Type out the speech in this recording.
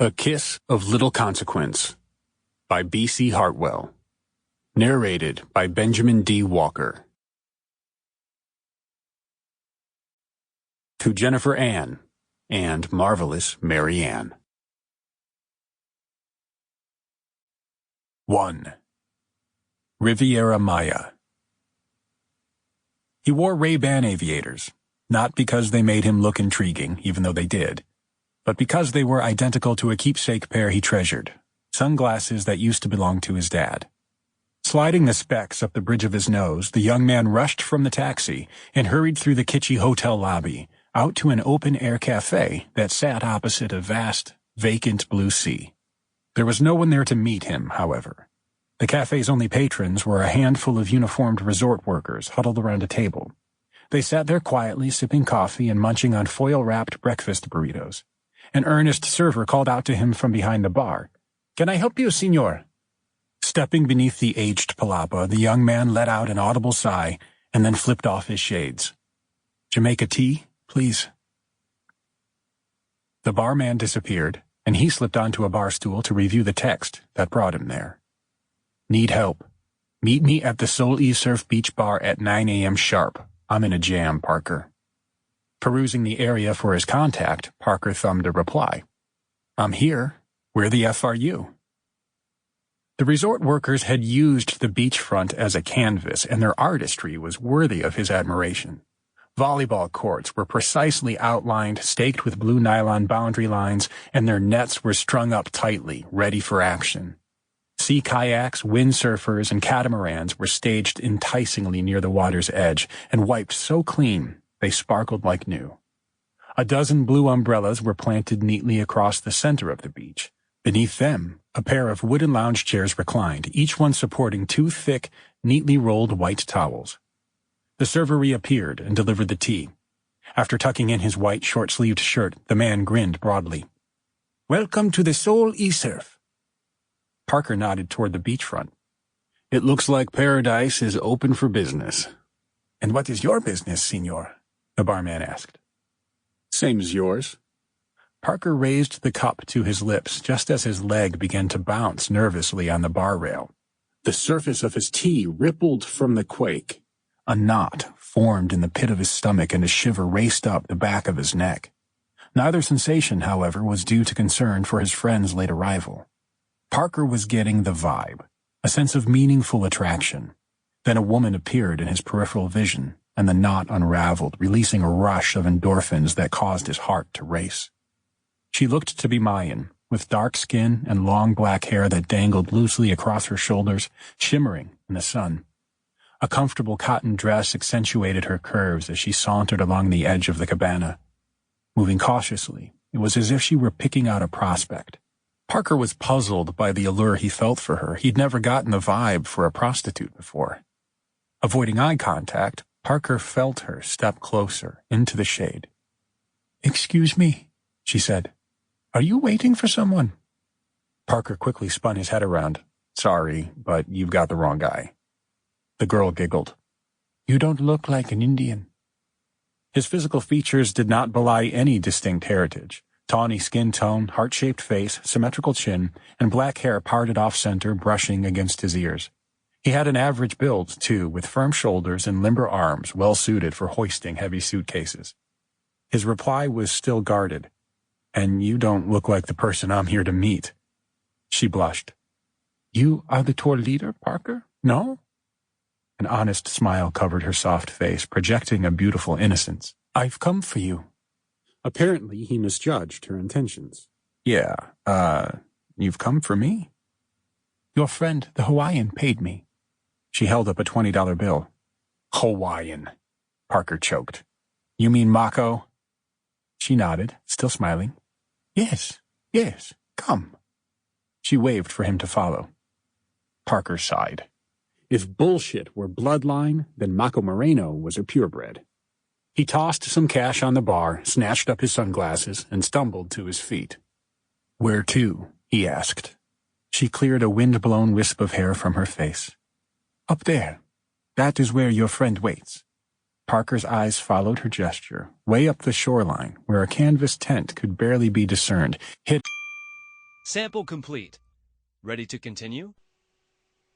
A Kiss of Little Consequence by B.C. Hartwell. Narrated by Benjamin D. Walker. To Jennifer Ann and Marvelous Mary Ann. 1. Riviera Maya. He wore Ray-Ban aviators, not because they made him look intriguing, even though they did, but because they were identical to a keepsake pair he treasured, sunglasses that used to belong to his dad. Sliding the specs up the bridge of his nose, the young man rushed from the taxi and hurried through the kitschy hotel lobby, out to an open-air cafe that sat opposite a vast, vacant blue sea. There was no one there to meet him, however. The cafe's only patrons were a handful of uniformed resort workers huddled around a table. They sat there quietly sipping coffee and munching on foil-wrapped breakfast burritos. An earnest server called out to him from behind the bar. "Can I help you, senor?" Stepping beneath the aged palapa, the young man let out an audible sigh and then flipped off his shades. "Jamaica tea, please." The barman disappeared, and he slipped onto a bar stool to review the text that brought him there. "Need help. Meet me at the Soul E-Surf Beach Bar at 9 a.m. sharp. I'm in a jam, Parker." Perusing the area for his contact, Parker thumbed a reply. "I'm here. Where the F are you?" The resort workers had used the beachfront as a canvas, and their artistry was worthy of his admiration. Volleyball courts were precisely outlined, staked with blue nylon boundary lines, and their nets were strung up tightly, ready for action. Sea kayaks, windsurfers, and catamarans were staged enticingly near the water's edge and wiped so clean they sparkled like new. A dozen blue umbrellas were planted neatly across the center of the beach. Beneath them, a pair of wooden lounge chairs reclined, each one supporting two thick, neatly rolled white towels. The server reappeared and delivered the tea. After tucking in his white short-sleeved shirt, the man grinned broadly. "Welcome to the Soul E-Surf." Parker nodded toward the beachfront. "It looks like paradise is open for business." "And what is your business, senor?" the barman asked. "Same as yours." Parker raised the cup to his lips just as his leg began to bounce nervously on the bar rail. The surface of his tea rippled from the quake. A knot formed in the pit of his stomach and a shiver raced up the back of his neck. Neither sensation, however, was due to concern for his friend's late arrival. Parker was getting the vibe, a sense of meaningful attraction. Then a woman appeared in his peripheral vision, and the knot unraveled, releasing a rush of endorphins that caused his heart to race. She looked to be Mayan, with dark skin and long black hair that dangled loosely across her shoulders, shimmering in the sun. A comfortable cotton dress accentuated her curves as she sauntered along the edge of the cabana. Moving cautiously, it was as if she were picking out a prospect. Parker was puzzled by the allure he felt for her. He'd never gotten the vibe for a prostitute before. Avoiding eye contact, Parker felt her step closer into the shade. "Excuse me," she said. "Are you waiting for someone?" Parker quickly spun his head around. "Sorry, but you've got the wrong guy." The girl giggled. "You don't look like an Indian." His physical features did not belie any distinct heritage. Tawny skin tone, heart-shaped face, symmetrical chin, and black hair parted off-center brushing against his ears. He had an average build, too, with firm shoulders and limber arms well suited for hoisting heavy suitcases. His reply was still guarded. "And you don't look like the person I'm here to meet." She blushed. "You are the tour leader, Parker? No?" An honest smile covered her soft face, projecting a beautiful innocence. "I've come for you." Apparently, he misjudged her intentions. "Yeah, you've come for me?" "Your friend, the Hawaiian, paid me." She held up a $20 bill. "Hawaiian," Parker choked. "You mean Mako?" She nodded, still smiling. Yes, come." She waved for him to follow. Parker sighed. If bullshit were bloodline, then Mako Moreno was a purebred. He tossed some cash on the bar, snatched up his sunglasses, and stumbled to his feet. "Where to?" he asked. She cleared a wind-blown wisp of hair from her face. "Up there. That is where your friend waits." Parker's eyes followed her gesture, way up the shoreline, where a canvas tent could barely be discerned, hid Sample complete. Ready to continue?